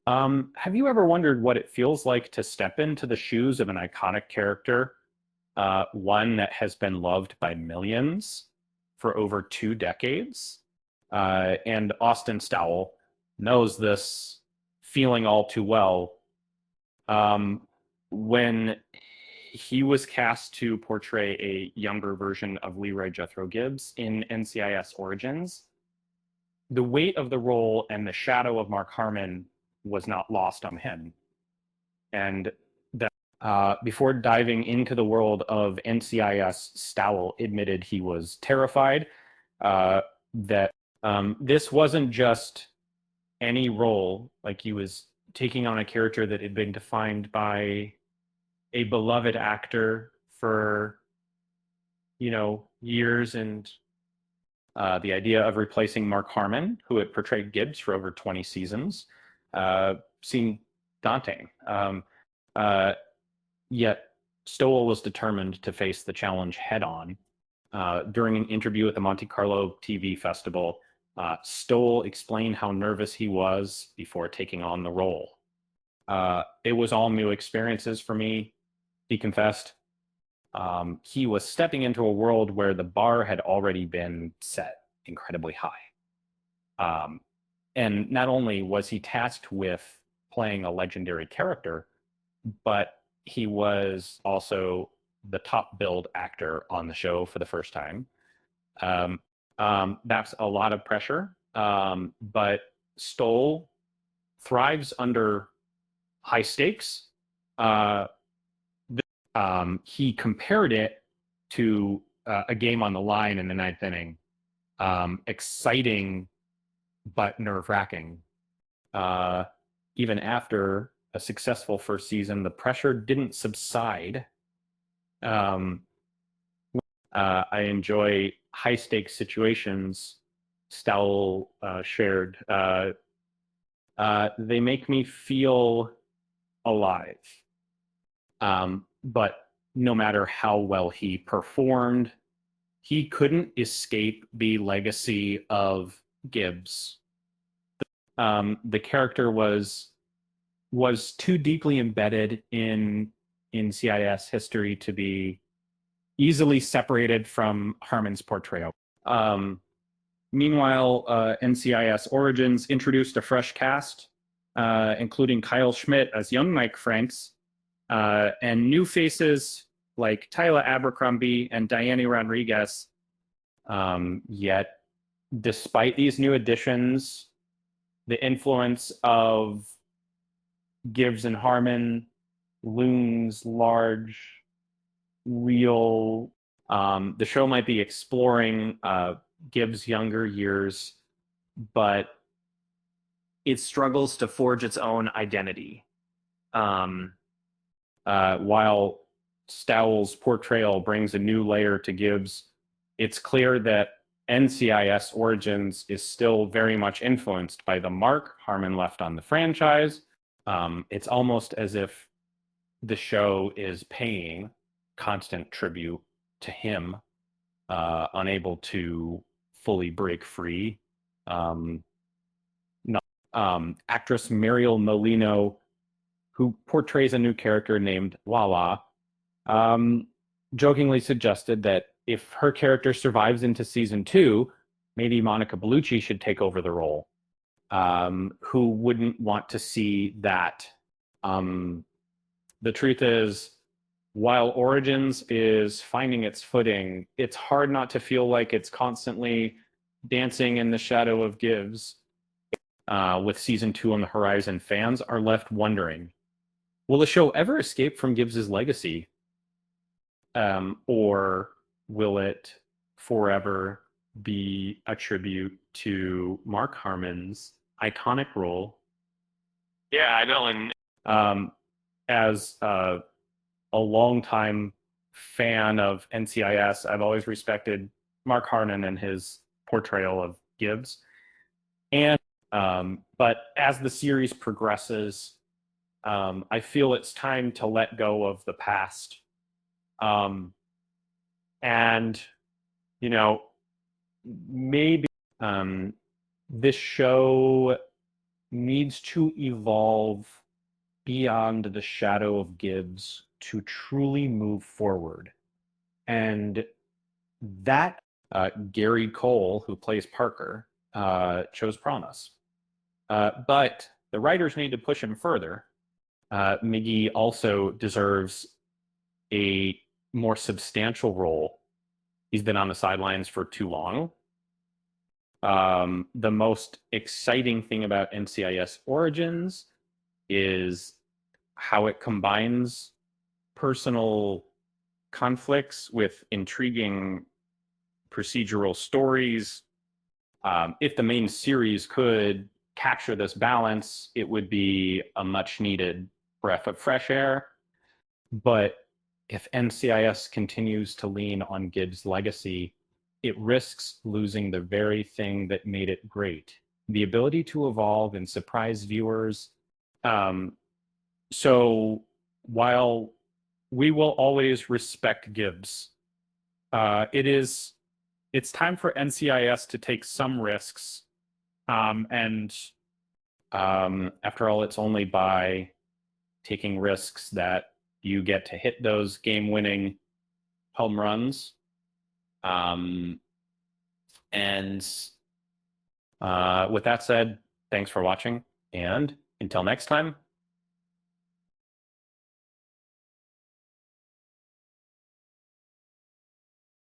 Have you ever wondered what it feels like to step into the shoes of an iconic character, one that has been loved by millions for over 2 decades? And Austin Stowell knows this feeling all too well. Um, when he was cast to portray a younger version of Leroy Jethro Gibbs in NCIS Origins, the weight of the role and the shadow of Mark Harmon was not lost on him. And that before diving into the world of NCIS, Stowell admitted he was terrified uh, that this wasn't just any role, like he was taking on a character that had been defined by a beloved actor for, years, and the idea of replacing Mark Harmon, who had portrayed Gibbs for over 20 seasons, seemed daunting. Uh, Yet Stowell was determined to face the challenge head on. During an interview at the Monte Carlo TV festival, Stowell explained how nervous he was before taking on the role. It was all new experiences for me, he confessed. He was stepping into a world where the bar had already been set incredibly high. And not only was he tasked with playing a legendary character, but he was also the top billed actor on the show for the first time. That's a lot of pressure, but Stowell thrives under high stakes. He compared it to a game on the line in the ninth inning, exciting but nerve-wracking. Even after a successful first season, the pressure didn't subside. Um, I enjoy high-stakes situations. Stowell shared. They make me feel alive. But no matter how well he performed, he couldn't escape the legacy of Gibbs. The character was too deeply embedded in NCIS history to be easily separated from Harmon's portrayal. Meanwhile, NCIS Origins introduced a fresh cast, including Kyle Schmidt as young Mike Franks, and new faces like Tyler Abercrombie and Diane Rodriguez. Yet, despite these new additions, the influence of Gibbs and Harmon looms large, real. The show might be exploring Gibbs' younger years, but it struggles to forge its own identity. While Stowell's portrayal brings a new layer to Gibbs, it's clear that NCIS Origins is still very much influenced by the mark Harmon left on the franchise. It's almost as if the show is paying constant tribute to him, unable to fully break free. Actress Mariel Molino, who portrays a new character named Lala, jokingly suggested that if her character survives into season 2, maybe Monica Bellucci should take over the role. Who wouldn't want to see that? The truth is, while Origins is finding its footing, it's hard not to feel like it's constantly dancing in the shadow of Gibbs. With season 2 on the horizon, fans are left wondering, will the show ever escape from Gibbs's legacy? Or will it forever be a tribute to Mark Harmon's iconic role? Yeah, I know. And as a longtime fan of NCIS, I've always respected Mark Harmon and his portrayal of Gibbs. And but as the series progresses, I feel it's time to let go of the past. And, you know, maybe this show needs to evolve beyond the shadow of Gibbs to truly move forward. And that Gary Cole, who plays Parker, chose promise. But the writers need to push him further. Miggy also deserves a more substantial role. He's been on the sidelines for too long. The most exciting thing about NCIS Origins is how it combines personal conflicts with intriguing procedural stories. If the main series could capture this balance, it would be a much needed breath of fresh air. But if NCIS continues to lean on Gibbs' legacy, it risks losing the very thing that made it great, the ability to evolve and surprise viewers. So while we will always respect Gibbs, it's time for NCIS to take some risks. And after all, it's only by taking risks that you get to hit those game-winning home runs. And with that said, thanks for watching, and until next time,